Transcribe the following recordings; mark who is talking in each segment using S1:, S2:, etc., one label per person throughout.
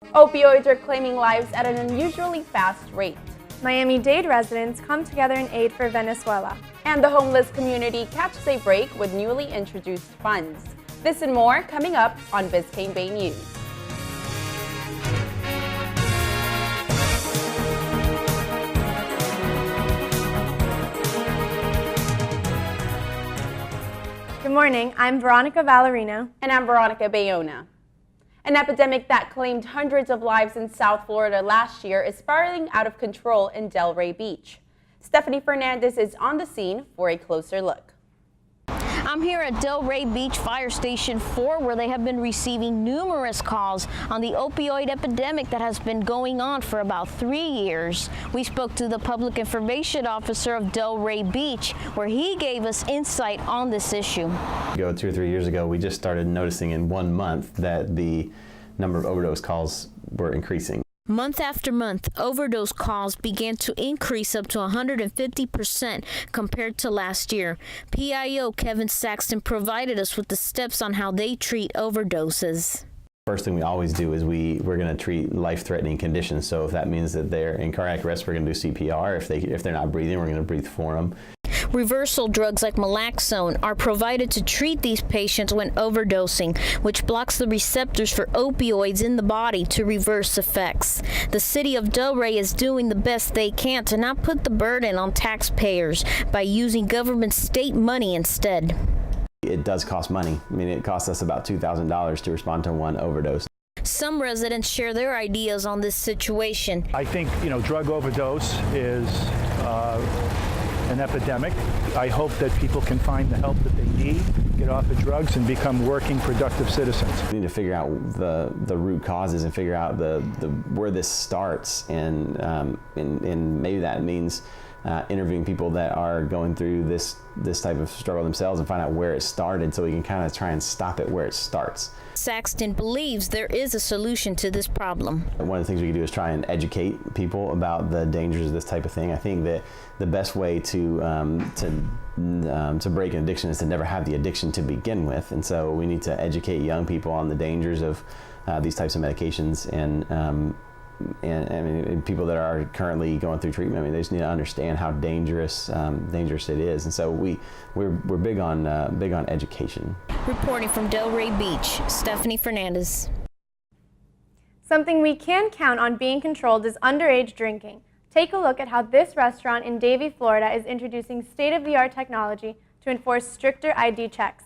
S1: Opioids are claiming lives at an unusually fast rate.
S2: Miami-Dade residents come together in aid for Venezuela.
S1: And the homeless community catches a break with newly introduced funds. This and more coming up on Biscayne Bay News.
S2: Good morning, I'm Veronica Valerino.
S1: And I'm Veronica Bayona. An epidemic that claimed hundreds of lives in South Florida last year is spiraling out of control in Delray Beach. Stephanie Fernandez is on the scene for a closer look.
S3: I'm here at Delray Beach Fire Station 4, where they have been receiving numerous calls on the opioid epidemic that has been going on for about 3 years. We spoke to the public information officer of Delray Beach, where he gave us insight on this issue.
S4: 2 or 3 years ago, we just started noticing in 1 month that the number of overdose calls were increasing.
S3: Month after month, overdose calls began to increase up to 150% compared to last year. PIO Kevin Saxton provided us with the steps on how they treat overdoses.
S4: First thing we always do is we're going to treat life-threatening conditions. So if that means that they're in cardiac arrest, we're going to do CPR. If they're not breathing, we're going to breathe for them.
S3: Reversal drugs like Naloxone are provided to treat these patients when overdosing, which blocks the receptors for opioids in the body to reverse effects. The city of Delray is doing the best they can to not put the burden on taxpayers by using government state money instead.
S4: It does cost money. I mean, it costs us about $2,000 to respond to one overdose.
S3: Some residents share their ideas on this situation.
S5: I think, drug overdose is an epidemic. I hope that people can find the help that they need, get off the drugs, and become working, productive citizens.
S4: We need to figure out the root causes and figure out where this starts, and maybe that means interviewing people that are going through this type of struggle themselves and find out where it started, so we can kind of try and stop it where it starts.
S3: Saxton believes there is a solution to this problem.
S4: One of the things we can do is try and educate people about the dangers of this type of thing. I think that the best way to break an addiction is to never have the addiction to begin with, and so we need to educate young people on the dangers of these types of medications, and I mean, people that are currently going through treatment, I mean, they just need to understand how dangerous it is, and so we're big on education.
S3: Reporting from Delray Beach, Stephanie Fernandez.
S2: Something we can count on being controlled is underage drinking. Take a look at how this restaurant in Davie, Florida is introducing state-of-the-art technology to enforce stricter ID checks.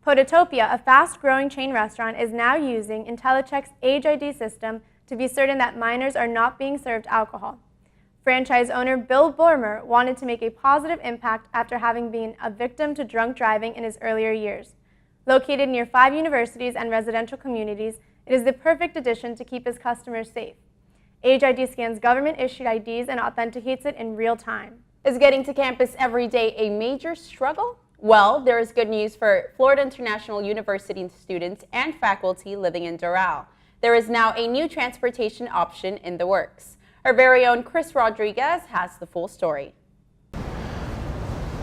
S2: Pototopia, a fast-growing chain restaurant, is now using IntelliCheck's Age ID system to be certain that minors are not being served alcohol. Franchise owner Bill Bormer wanted to make a positive impact after having been a victim to drunk driving in his earlier years. Located near 5 universities and residential communities, it is the perfect addition to keep his customers safe. Age ID scans government-issued IDs and authenticates it in real time.
S1: Is getting to campus every day a major struggle? Well, there is good news for Florida International University students and faculty living in Doral. There is now a new transportation option in the works. Our very own Chris Rodriguez has the full story.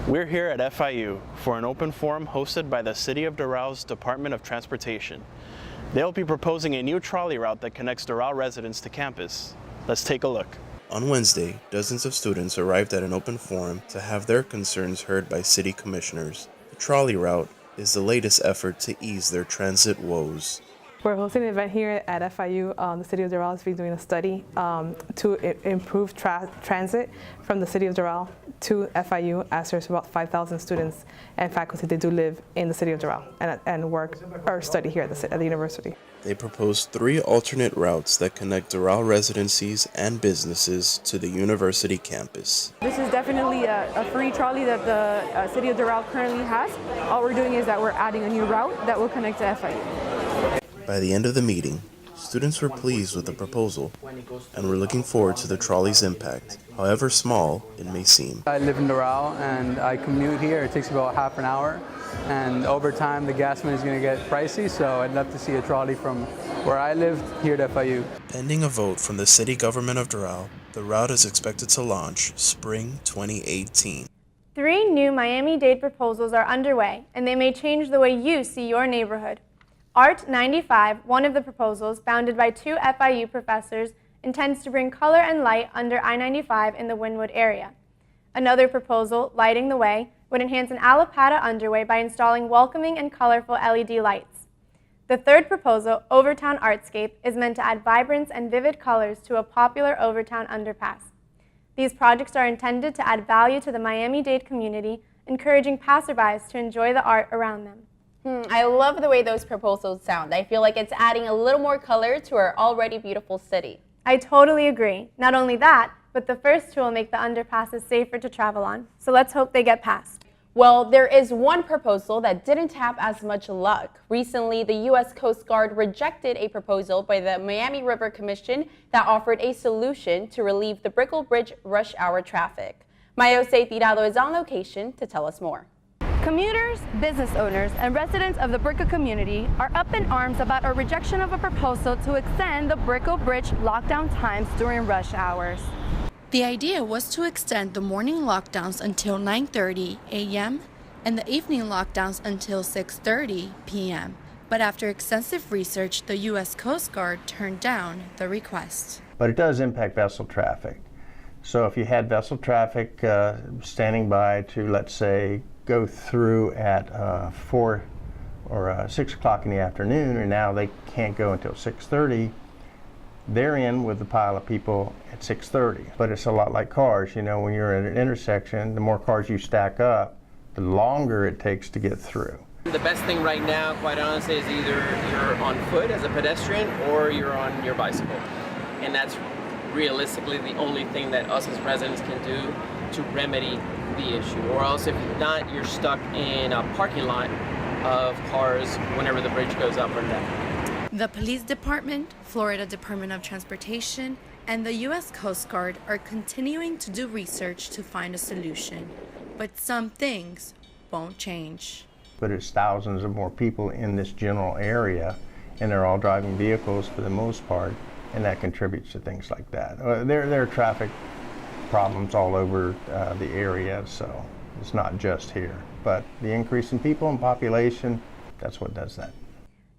S6: We're here at FIU for an open forum hosted by the City of Doral's Department of Transportation. They'll be proposing a new trolley route that connects Doral residents to campus. Let's take a look.
S7: On Wednesday, dozens of students arrived at an open forum to have their concerns heard by city commissioners. The trolley route is the latest effort to ease their transit woes.
S8: We're hosting an event here at FIU. The City of Doral has been doing a study to improve transit from the City of Doral to FIU, as there's about 5,000 students and faculty that do live in the City of Doral and work or study here at the university.
S7: They proposed 3 alternate routes that connect Doral residencies and businesses to the university campus.
S9: This is definitely a free trolley that the City of Doral currently has. All we're doing is that we're adding a new route that will connect to FIU.
S7: By the end of the meeting, students were pleased with the proposal and were looking forward to the trolley's impact, however small it may seem.
S10: I live in Doral and I commute here. It takes about half an hour, and over time the gas money is going to get pricey, so I'd love to see a trolley from where I live here to FIU.
S7: Pending a vote from the city government of Doral, the route is expected to launch spring 2018.
S2: 3 new Miami-Dade proposals are underway, and they may change the way you see your neighborhood. Art 95, one of the proposals, founded by 2 FIU professors, intends to bring color and light under I-95 in the Wynwood area. Another proposal, Lighting the Way, would enhance an Allapattah underway by installing welcoming and colorful LED lights. The third proposal, Overtown Artscape, is meant to add vibrance and vivid colors to a popular Overtown underpass. These projects are intended to add value to the Miami-Dade community, encouraging passerbys to enjoy the art around them.
S1: I love the way those proposals sound. I feel like it's adding a little more color to our already beautiful city.
S2: I totally agree. Not only that, but the first two will make the underpasses safer to travel on. So let's hope they get passed.
S1: Well, there is one proposal that didn't have as much luck. Recently, the U.S. Coast Guard rejected a proposal by the Miami River Commission that offered a solution to relieve the Brickell Bridge rush hour traffic. Mayose Tirado is on location to tell us more.
S11: Commuters, business owners, and residents of the Brickell community are up in arms about a rejection of a proposal to extend the Brickell Bridge lockdown times during rush hours.
S12: The idea was to extend the morning lockdowns until 9:30 a.m. and the evening lockdowns until 6:30 p.m. But after extensive research, the U.S. Coast Guard turned down the request.
S13: But it does impact vessel traffic. So if you had vessel traffic standing by to, let's say, go through at 4 or 6 o'clock in the afternoon, and now they can't go until 6:30, they're in with the pile of people at 6:30. But it's a lot like cars. You know, when you're at an intersection, the more cars you stack up, the longer it takes to get through.
S14: The best thing right now, quite honestly, is either you're on foot as a pedestrian or you're on your bicycle. And that's realistically the only thing that us as residents can do to remedy the issue. Or else if not, you're stuck in a parking lot of cars whenever the bridge goes up or down.
S12: The Police Department, Florida Department of Transportation, and the U.S. Coast Guard are continuing to do research to find a solution. But some things won't change.
S13: But it's thousands of more people in this general area, and they're all driving vehicles for the most part, and that contributes to things like that. There are traffic problems all over the area, so it's not just here. But the increase in people and population, that's what does that.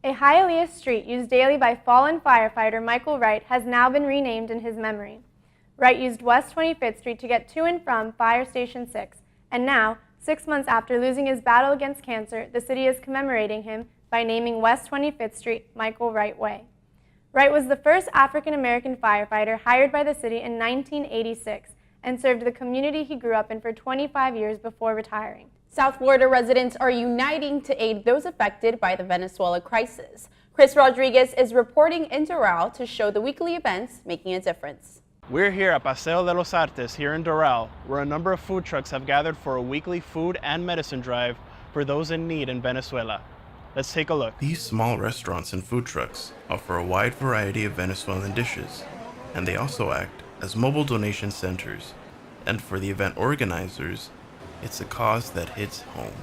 S2: A Hialeah street used daily by fallen firefighter Michael Wright has now been renamed in his memory. Wright used West 25th Street to get to and from Fire Station 6, and now, 6 months after losing his battle against cancer, the city is commemorating him by naming West 25th Street Michael Wright Way. Wright was the first African-American firefighter hired by the city in 1986 and served the community he grew up in for 25 years before retiring.
S1: South Florida residents are uniting to aid those affected by the Venezuelan crisis. Chris Rodriguez is reporting in Doral to show the weekly events making a difference.
S6: We're here at Paseo de los Artes here in Doral, where a number of food trucks have gathered for a weekly food and medicine drive for those in need in Venezuela. Let's take a look.
S7: These small restaurants and food trucks offer a wide variety of Venezuelan dishes, and they also act as mobile donation centers. And for the event organizers, it's a cause that hits home.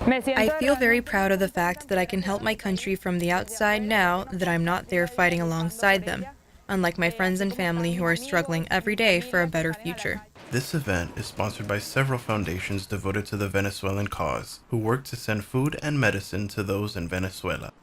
S15: I feel very proud of the fact that I can help my country from the outside now that I'm not there fighting alongside them, unlike my friends and family who are struggling every day for a better future.
S7: This event is sponsored by several foundations devoted to the Venezuelan cause, who work to send food and medicine to those in Venezuela.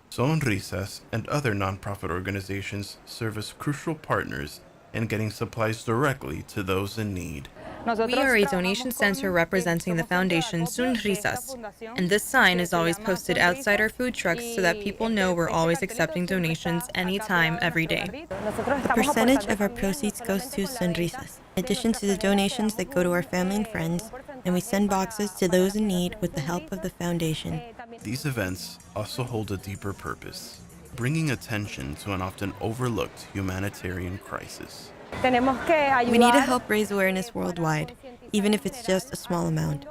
S7: Sonrisas and other nonprofit organizations serve as crucial partners in getting supplies directly to those in need.
S15: We are a donation center representing the foundation Sonrisas, and this sign is always posted outside our food trucks so that people know we're always accepting donations anytime, every day.
S16: A percentage of our proceeds goes to Sonrisas, in addition to the donations that go to our family and friends, and we send boxes to those in need with the help of the foundation.
S7: These events also hold a deeper purpose, bringing attention to an often overlooked humanitarian crisis.
S16: We need to help raise awareness worldwide, even if it's just a small amount.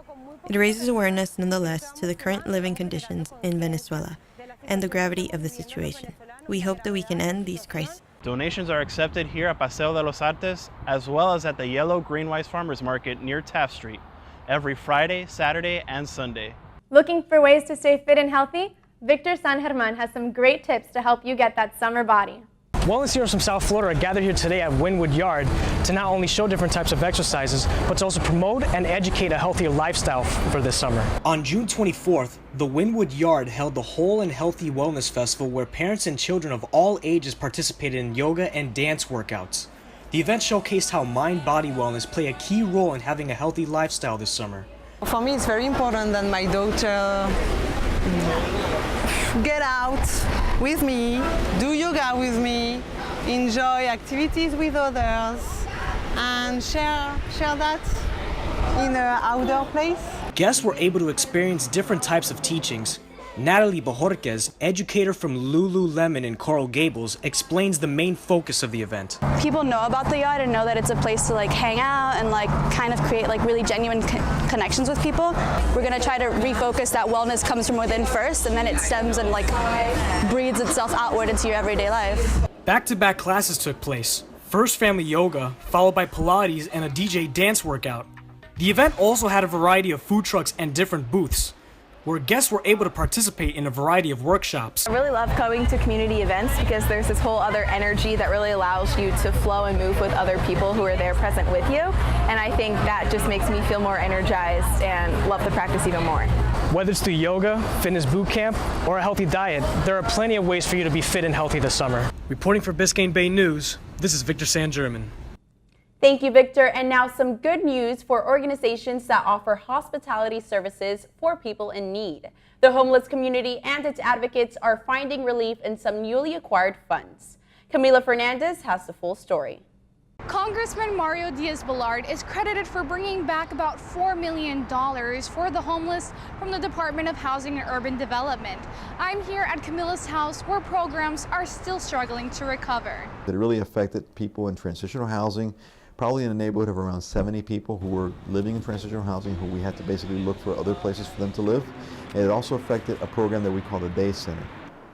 S16: It raises awareness nonetheless to the current living conditions in Venezuela and the gravity of the situation. We hope that we can end these crises.
S6: Donations are accepted here at Paseo de los Artes, as well as at the Yellow Green Rice Farmers Market near Taft Street, every Friday, Saturday, and Sunday.
S2: Looking for ways to stay fit and healthy? Victor San German has some great tips to help you get that summer body.
S17: Wellness heroes from South Florida are gathered here today at Wynwood Yard to not only show different types of exercises, but to also promote and educate a healthier lifestyle for this summer. On June 24th, the Wynwood Yard held the Whole and Healthy Wellness Festival, where parents and children of all ages participated in yoga and dance workouts. The event showcased how mind-body wellness play a key role in having a healthy lifestyle this summer.
S18: For me, it's very important that my daughter get out with me, do yoga with me, enjoy activities with others, and share that in an outdoor place.
S17: Guests were able to experience different types of teachings. Natalie Bajorquez, educator from Lululemon in Coral Gables, explains the main focus of the event.
S19: People know about the yard and know that it's a place to hang out and kind of create really genuine connections with people. We're going to try to refocus that wellness comes from within first, and then it stems and breeds itself outward into your everyday life.
S17: Back-to-back classes took place. First family yoga, followed by Pilates and a DJ dance workout. The event also had a variety of food trucks and different booths, where guests were able to participate in a variety of workshops.
S20: I really love going to community events because there's this whole other energy that really allows you to flow and move with other people who are there present with you. And I think that just makes me feel more energized and love the practice even more.
S17: Whether it's through yoga, fitness boot camp, or a healthy diet, there are plenty of ways for you to be fit and healthy this summer. Reporting for Biscayne Bay News, this is Victor San German.
S1: Thank you, Victor. And now some good news for organizations that offer hospitality services for people in need. The homeless community and its advocates are finding relief in some newly acquired funds. Camila Fernandez has the full story.
S21: Congressman Mario Diaz-Balart is credited for bringing back about $4 million for the homeless from the Department of Housing and Urban Development. I'm here at Camila's house, where programs are still struggling to recover.
S22: It really affected people in transitional housing, probably in a neighborhood of around 70 people who were living in transitional housing, who we had to basically look for other places for them to live. And it also affected a program that we call the Day Center.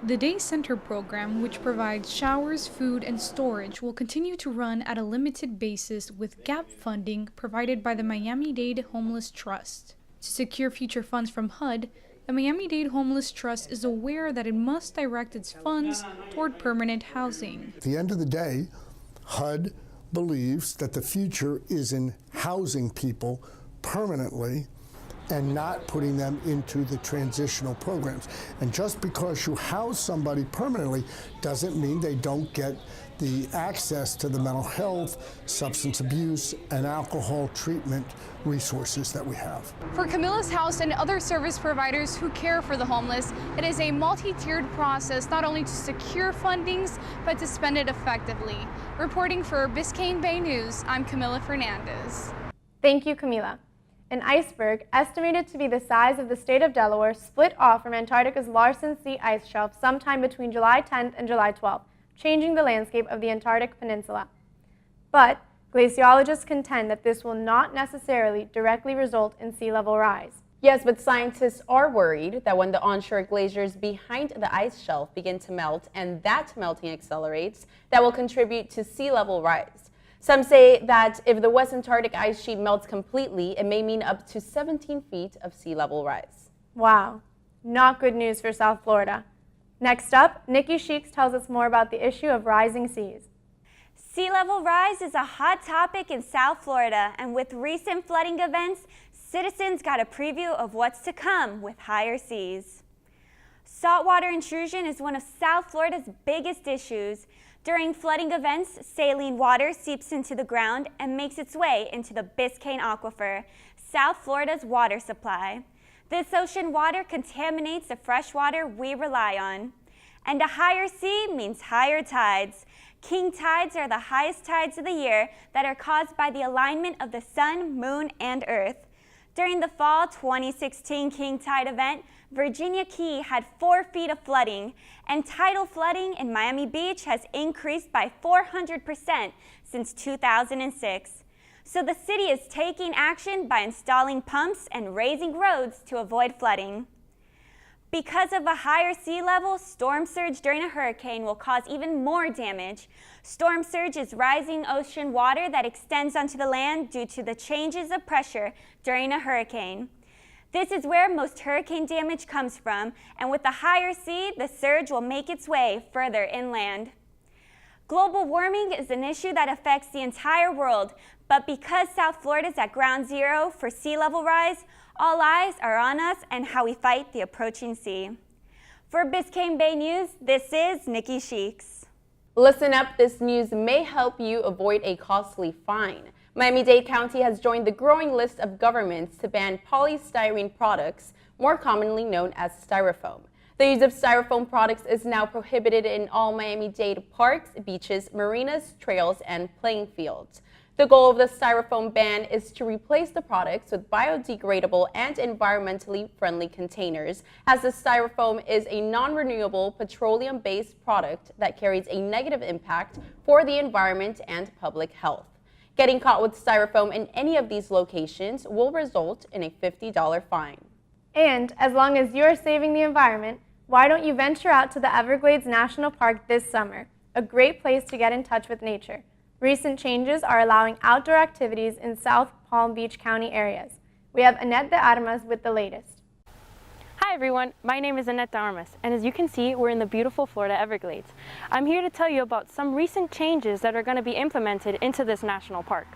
S23: The Day Center program, which provides showers, food, and storage, will continue to run at a limited basis with gap funding provided by the Miami-Dade Homeless Trust. To secure future funds from HUD, the Miami-Dade Homeless Trust is aware that it must direct its funds toward permanent housing.
S24: At the end of the day, HUD believes that the future is in housing people permanently and not putting them into the transitional programs. And just because you house somebody permanently doesn't mean they don't get the access to the mental health, substance abuse, and alcohol treatment resources that we have.
S21: For Camila's house and other service providers who care for the homeless, it is a multi-tiered process not only to secure fundings, but to spend it effectively. Reporting for Biscayne Bay News, I'm Camila Fernandez.
S2: Thank you, Camila. An iceberg, estimated to be the size of the state of Delaware, split off from Antarctica's Larsen C ice shelf sometime between July 10th and July 12th, changing the landscape of the Antarctic Peninsula. But glaciologists contend that this will not necessarily directly result in sea level rise.
S1: Yes, but scientists are worried that when the onshore glaciers behind the ice shelf begin to melt and that melting accelerates, that will contribute to sea level rise. Some say that if the West Antarctic ice sheet melts completely, it may mean up to 17 feet of sea level rise.
S2: Wow, not good news for South Florida. Next up, Nikki Sheeks tells us more about the issue of rising seas.
S25: Sea level rise is a hot topic in South Florida, and with recent flooding events, citizens got a preview of what's to come with higher seas. Saltwater intrusion is one of South Florida's biggest issues. During flooding events, saline water seeps into the ground and makes its way into the Biscayne aquifer, South Florida's water supply. This ocean water contaminates the fresh water we rely on. And a higher sea means higher tides. King tides are the highest tides of the year that are caused by the alignment of the sun, moon, and earth. During the fall 2016 King Tide event, Virginia Key had 4 feet of flooding, and tidal flooding in Miami Beach has increased by 400% since 2006. So the city is taking action by installing pumps and raising roads to avoid flooding. Because of a higher sea level, storm surge during a hurricane will cause even more damage. Storm surge is rising ocean water that extends onto the land due to the changes of pressure during a hurricane. This is where most hurricane damage comes from, and with the higher sea, the surge will make its way further inland. Global warming is an issue that affects the entire world, but because South Florida is at ground zero for sea level rise, all eyes are on us and how we fight the approaching sea. For Biscayne Bay News, this is Nikki Sheeks.
S1: Listen up, this news may help you avoid a costly fine. Miami-Dade County has joined the growing list of governments to ban polystyrene products, more commonly known as styrofoam. The use of styrofoam products is now prohibited in all Miami-Dade parks, beaches, marinas, trails, and playing fields. The goal of the Styrofoam ban is to replace the products with biodegradable and environmentally friendly containers, as the styrofoam is a non-renewable petroleum-based product that carries a negative impact for the environment and public health. Getting caught with styrofoam in any of these locations will result in a $50 fine.
S2: And as long as you're saving the environment, why don't you venture out to the Everglades National Park this summer? A great place to get in touch with nature. Recent changes are allowing outdoor activities in South Palm Beach County areas. We have Annette de Armas with the latest.
S3: Hi everyone, my name is Annette de Armas, and as you can see, we're in the beautiful Florida Everglades. I'm here to tell you about some recent changes that are going to be implemented into this national park.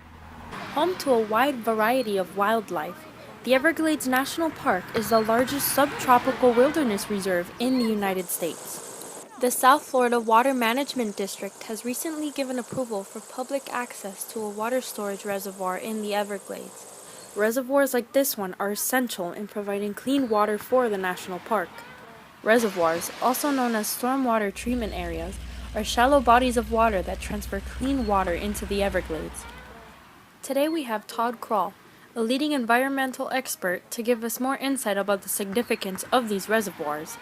S4: Home to a wide variety of wildlife, the Everglades National Park is the largest subtropical wilderness reserve in the United States. The South Florida Water Management District has recently given approval for public access to a water storage reservoir in the Everglades. Reservoirs like this one are essential in providing clean water for the national park. Reservoirs, also known as stormwater treatment areas, are shallow bodies of water that transfer clean water into the Everglades. Today we have Todd Kroll, a leading environmental expert, to give us more insight about the significance of these reservoirs.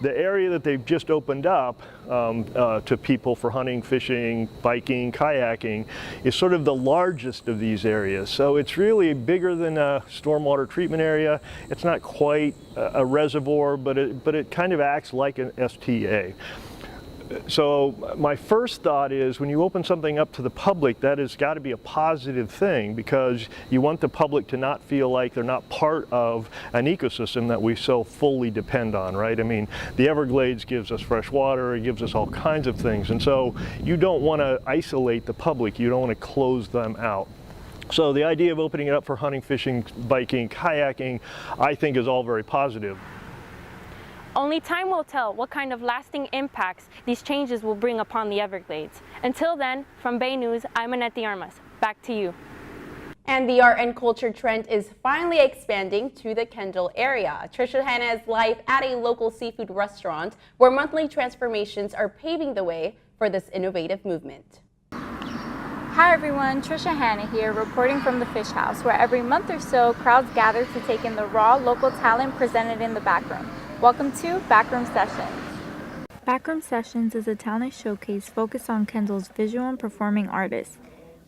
S5: The area that they've just opened up to people for hunting, fishing, biking, kayaking is sort of the largest of these areas. So it's really bigger than a stormwater treatment area. It's not quite a reservoir, but it kind of acts like an STA. So my first thought is when you open something up to the public, that has got to be a positive thing, because you want the public to not feel like they're not part of an ecosystem that we so fully depend on, right? I mean, the Everglades gives us fresh water, it gives us all kinds of things, and so you don't want to isolate the public, you don't want to close them out. So the idea of opening it up for hunting, fishing, biking, kayaking, I think is all very positive.
S3: Only time will tell what kind of lasting impacts these changes will bring upon the Everglades. Until then, from Bay News, I'm Annette de Armas. Back to you.
S1: And the art and culture trend is finally expanding to the Kendall area. Trisha Hanna is live at a local seafood restaurant where monthly transformations are paving the way for this innovative movement.
S8: Hi everyone, Trisha Hanna here, reporting from the Fish House, where every month or so crowds gather to take in the raw local talent presented in the backroom. Welcome to Backroom Sessions.
S4: Backroom Sessions is a talent showcase focused on Kendall's visual and performing artists.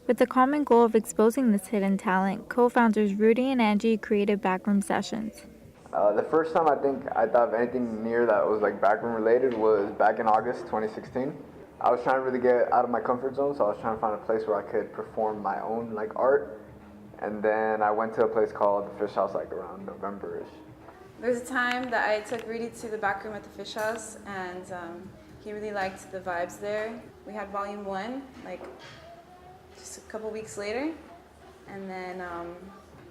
S4: With the common goal of exposing this hidden talent, co-founders Rudy and Angie created Backroom Sessions.
S9: The first time I thought of anything near that was like backroom related was back in August 2016. I was trying to really get out of my comfort zone, so I was trying to find a place where I could perform my own like art. And then I went to a place called the Fish House like around November-ish.
S26: There's a time that I took Rudy to the back room at the Fish House, and he really liked the vibes there. We had volume 1, like just a couple weeks later, and then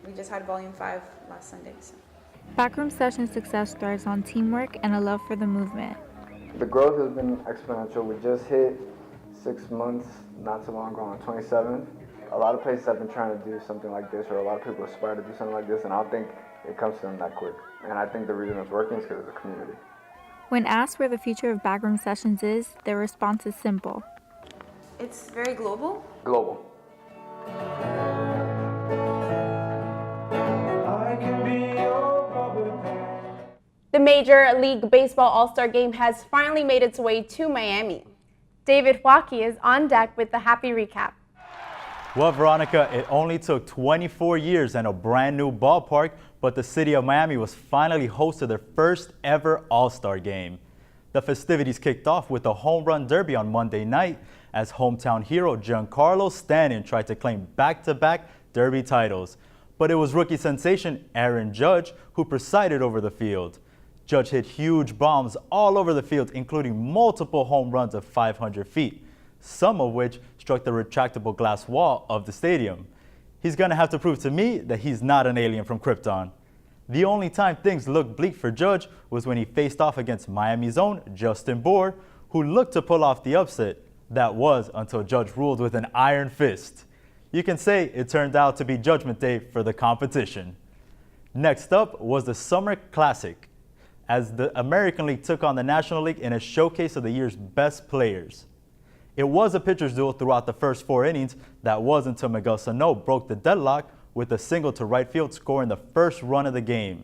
S26: we just had volume 5 last Sunday. So.
S4: Backroom Sessions' success thrives on teamwork and a love for the movement.
S9: The growth has been exponential. We just hit 6 months not too long ago on 27. A lot of places have been trying to do something like this, or a lot of people aspire to do something like this, and I don't think it comes to them that quick. And I think the reason it's working is because of the community.
S4: When asked where the future of Backroom Sessions is, their response is simple.
S26: It's very global.
S9: Global.
S1: The Major League Baseball All-Star Game has finally made its way to Miami.
S2: David Waukee is on deck with the happy recap.
S27: Well, Veronica, it only took 24 years and a brand new ballpark, but the city of Miami was finally host to their first ever All-Star Game. The festivities kicked off with a home run derby on Monday night as hometown hero Giancarlo Stanton tried to claim back-to-back derby titles. But it was rookie sensation Aaron Judge who presided over the field. Judge hit huge bombs all over the field, including multiple home runs of 500 feet, some of which struck the retractable glass wall of the stadium. He's gonna have to prove to me that he's not an alien from Krypton. The only time things looked bleak for Judge was when he faced off against Miami's own Justin Bohr, who looked to pull off the upset. That was until Judge ruled with an iron fist. You can say it turned out to be Judgment Day for the competition. Next up was the Summer Classic, as the American League took on the National League in a showcase of the year's best players. It was a pitcher's duel throughout the first 4 innings. That was until Miguel Sano broke the deadlock with a single to right field, scoring the first run of the game.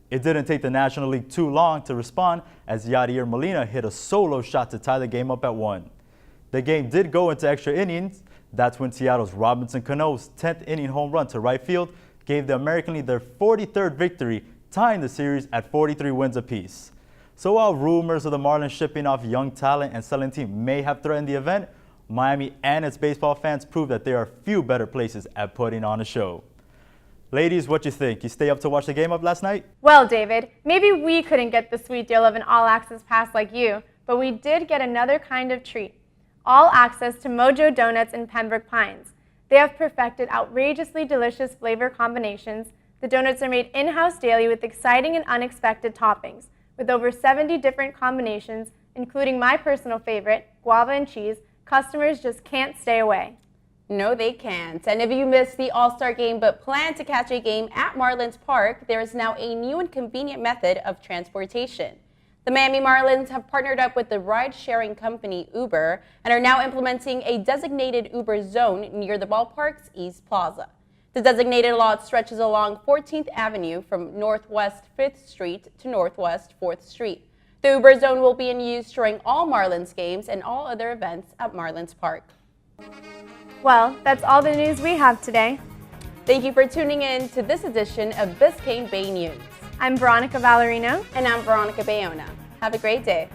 S27: It didn't take the National League too long to respond, as Yadier Molina hit a solo shot to tie the game up at 1. The game did go into extra innings. That's when Seattle's Robinson Cano's 10th inning home run to right field gave the American League their 43rd victory, tying the series at 43 wins apiece. So while rumors of the Marlins shipping off young talent and selling team may have threatened the event, Miami and its baseball fans proved that there are few better places at putting on a show. Ladies, what you think? You stay up to watch the game up last night?
S2: Well, David, maybe we couldn't get the sweet deal of an all-access pass like you, but we did get another kind of treat. All access to Mojo Donuts in Pembroke Pines. They have perfected outrageously delicious flavor combinations. The donuts are made in-house daily with exciting and unexpected toppings. With over 70 different combinations, including my personal favorite, guava and cheese, customers just can't stay away.
S1: No, they can't. And if you missed the All-Star game but plan to catch a game at Marlins Park, there is now a new and convenient method of transportation. The Miami Marlins have partnered up with the ride-sharing company Uber and are now implementing a designated Uber zone near the ballpark's East Plaza. The designated lot stretches along 14th Avenue from Northwest 5th Street to Northwest 4th Street. The Uber zone will be in use during all Marlins games and all other events at Marlins Park.
S2: Well, that's all the news we have today.
S1: Thank you for tuning in to this edition of Biscayne Bay News.
S2: I'm Veronica Valerino.
S1: And I'm Veronica Bayona. Have a great day.